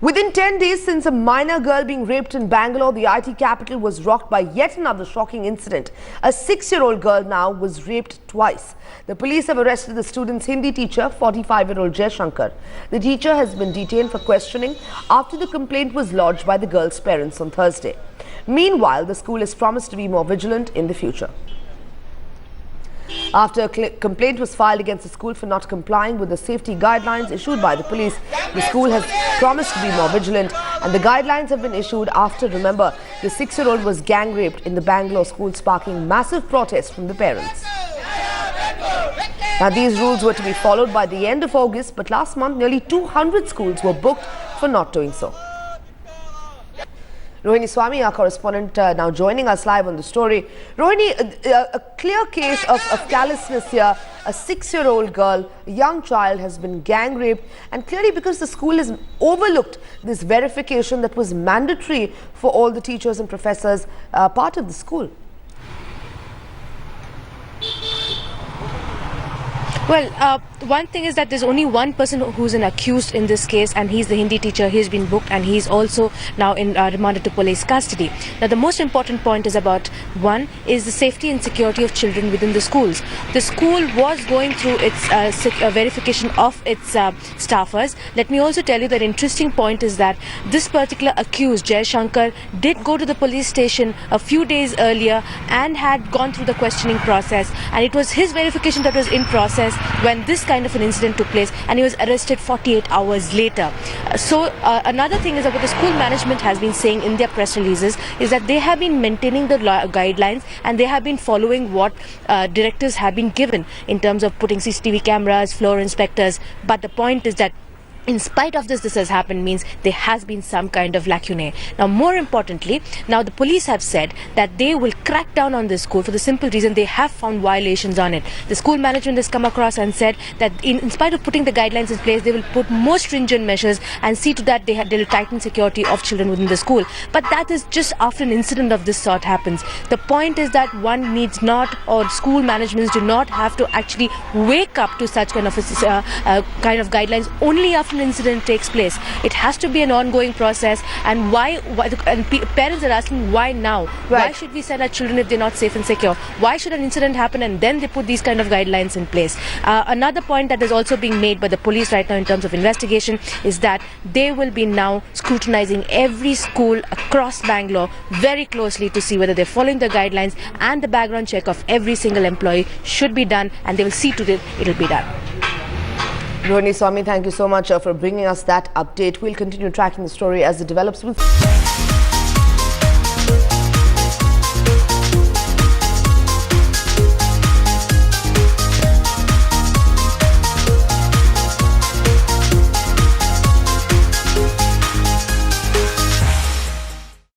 Within 10 days since a minor girl being raped in Bangalore, the IT capital was rocked by yet another shocking incident. A 6-year-old girl now was raped twice. The police have arrested the student's Hindi teacher, 45-year-old Jai Shankar. The teacher has been detained for questioning after the complaint was lodged by the girl's parents on Thursday. Meanwhile, the school has promised to be more vigilant in the future. After a complaint was filed against the school for not complying with the safety guidelines issued by the police, the school has promised to be more vigilant, and the guidelines have been issued after, remember, the 6-year-old was gang raped in the Bangalore school, sparking massive protest from the parents. Now, these rules were to be followed by the end of August, but last month nearly 200 schools were booked for not doing so. Rohini Swami, our correspondent, now joining us live on the story. Rohini, a clear case of callousness here. A 6-year-old girl, a young child, has been gang raped, and clearly because the school has overlooked this verification that was mandatory for all the teachers and professors part of the school. Well, one thing is that there's only one person who's an accused in this case, and he's the Hindi teacher. He's been booked and he's also now in remanded to police custody. Now, the most important point is about one is the safety and security of children within the schools. The school was going through its verification of its staffers. Let me also tell you that interesting point is that this particular accused, Jai Shankar, did go to the police station a few days earlier and had gone through the questioning process, and it was his verification that was in process when this kind of an incident took place, and he was arrested 48 hours later. Another thing is that what the school management has been saying in their press releases is that they have been maintaining the guidelines and they have been following what directives have been given in terms of putting CCTV cameras, floor inspectors. But the point is that in spite of this has happened means there has been some kind of lacunae. Now, more importantly, now the police have said that they will crack down on this school for the simple reason they have found violations on it. The school management has come across and said that in spite of putting the guidelines in place, they will put more stringent measures and see to that they will tighten security of children within the school. But that is just after an incident of this sort happens. The point is that one needs not, or school managements do not have to actually wake up to such kind of guidelines only after an incident takes place. It has to be an ongoing process. And parents are asking why now? Right. Why should we send our children if they're not safe and secure? Why should an incident happen and then they put these kind of guidelines in place? Another point that is also being made by the police right now in terms of investigation is that they will be now scrutinizing every school across Bangalore very closely to see whether they're following the guidelines, and the background check of every single employee should be done, and they will see to it it'll be done. Rohini Swami, thank you so much for bringing us that update. We'll continue tracking the story as it develops.